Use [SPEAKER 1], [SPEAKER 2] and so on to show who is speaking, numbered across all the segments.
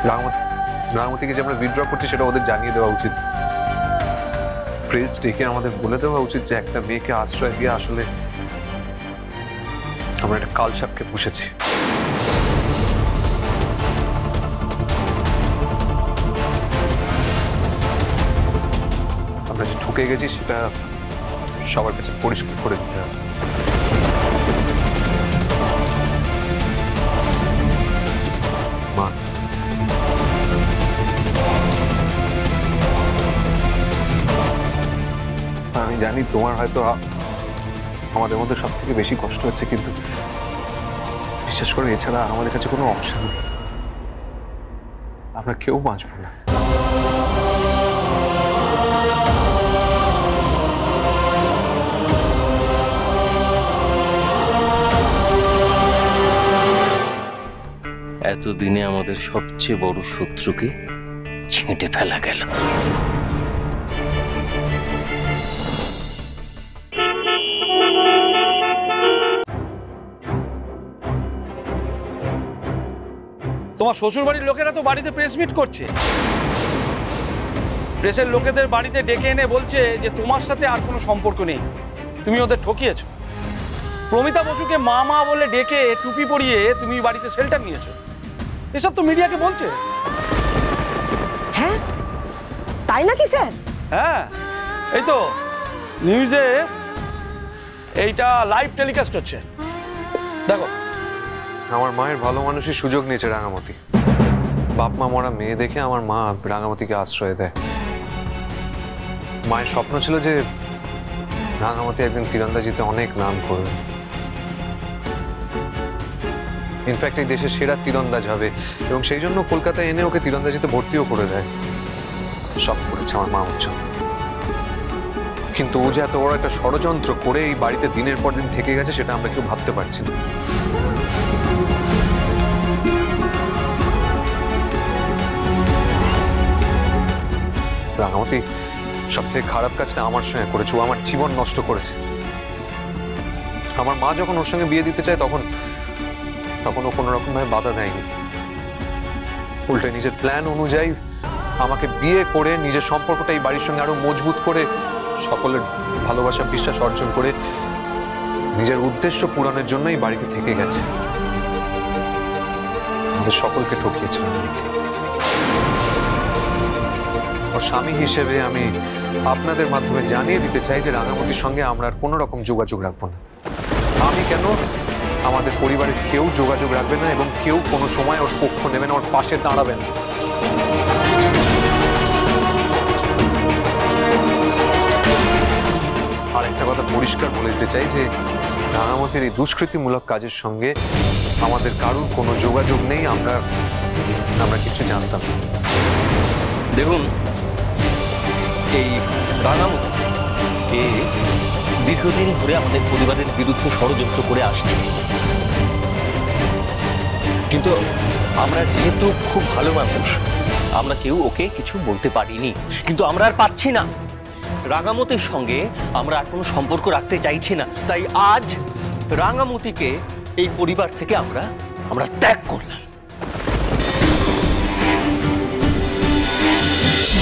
[SPEAKER 1] রাঙামতিকে যে আমরা উইথড্র করছি সেটা ওদের জানিয়ে দেওয়া উচিত। প্রেস ডেকে আমাদের বলে দেওয়া উচিত যে একটা মেয়েকে আশ্রয় দিয়ে আসলে আমরা একটা কালসাপকে পুষেছি। আমরা যে ঠকে গেছি সেটা সবার কাছে পরিষ্কার করে দিতে হবে। মা, আমি জানি তোমার হয়তো আমাদের মধ্যে সব থেকে বেশি কষ্ট হচ্ছে, কিন্তু বিশ্বাস করো এছাড়া আমাদের কাছে কোনো অপশন নেই। আমরা কেউ বাঁচবো না।
[SPEAKER 2] এতদিনে আমাদের সবচেয়ে বড় শত্রুকে ছেঁটে ফেলা গেল।
[SPEAKER 3] তোমার শ্বশুর বাড়ির লোকেরা তো বাড়িতে প্রেস মিট করছে, প্রেসের লোকেদের বাড়িতে ডেকে এনে বলছে যে তোমার সাথে আর কোনো সম্পর্ক নেই, তুমি ওদের ঠকিয়েছো। প্রমিতা বসুকে মা মা বলে ডেকে টুপি পরিয়ে তুমি বাড়িতে শেল্টার নিয়েছো, এসব তো মিডিয়াকে বলছে।
[SPEAKER 4] হ্যাঁ তাই নাকি স্যার?
[SPEAKER 3] হ্যাঁ, এই তো নিউজে এইটা লাইভ টেলিকাস্ট হচ্ছে, দেখো।
[SPEAKER 1] আমার মায়ের ভালো মানুষই সুযোগ নিয়েছে রাঙামতি। বাপ মা মরা মেয়ে দেখে আমার মা রাঙামতিকে আশ্রয় দেয়। মায়ের স্বপ্ন ছিল যে রাঙামতি একদিন তীরন্দাজিতে অনেক নাম করবে, ইনফ্যাক্ট এই দেশের সেরা তীরন্দাজ হবে, এবং সেই জন্য কলকাতায় এনে ওকে তীরন্দাজিতে ভর্তিও করে দেয়। সব করেছে আমার মা জন্য। কিন্তু ও যে এত বড় একটা ষড়যন্ত্র করে এই বাড়িতে দিনের পর দিন থেকে গেছে সেটা আমরা কেউ ভাবতে পারছি না। রাঙামতি সব থেকে খারাপ কাজটা আমার সঙ্গে করেছে, ও আমার জীবন নষ্ট করেছে। আমার মা যখন ওর সঙ্গে বিয়ে দিতে চায় তখন ও কোনো রকম ভাবে বাধা দেয়নি, উল্টে নিজের প্ল্যান অনুযায়ী আমাকে বিয়ে করে নিজের সম্পর্কটা এই বাড়ির সঙ্গে আরো মজবুত করে সকলের ভালোবাসা বিশ্বাস অর্জন করে নিজের উদ্দেশ্য পূরণের জন্য এই বাড়িতে থেকে গেছে। আমাদের সকলকে ঠকিয়েছে। ওর স্বামী হিসেবে আমি আপনাদের মাধ্যমে জানিয়ে দিতে চাই যে রাঙামতির সঙ্গে আমরা আর কোনো রকম যোগাযোগ রাখবো না। আমি কেন, আমাদের পরিবারের কেউ যোগাযোগ রাখবে না, এবং কেউ কোনো সময় ওর পক্ষ নেবে না, ওর পাশে দাঁড়াবে না। আর একটা কথা পরিষ্কার বলে দিতে চাই যে রাঙামতির এই দুষ্কৃতিমূলক কাজের সঙ্গে আমাদের কারোর কোনো যোগাযোগ নেই, আমরা কিছু জানতাম না।
[SPEAKER 2] দেখুন, এই রাঙামতি দীর্ঘদিন ধরে আমাদের পরিবারের বিরুদ্ধে ষড়যন্ত্র করে আসছে, কিন্তু আমরা যেহেতু খুব ভালো মানুষ আমরা কেউ ওকে কিছু বলতে পারিনি, কিন্তু আমরা আর পাচ্ছি না। রাঙামতির সঙ্গে আমরা আর কোনো সম্পর্ক রাখতে চাইছি না, তাই আজ রাঙামতিকে এই পরিবার থেকে আমরা ত্যাগ করলাম।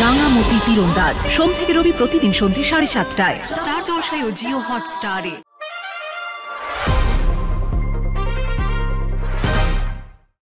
[SPEAKER 5] রাঙামতি তীরন্দাজ সোম থেকে রবি প্রতিদিন সন্ধ্যে 7:30টায় স্টার জলসায় ও জিও হটস্টারে।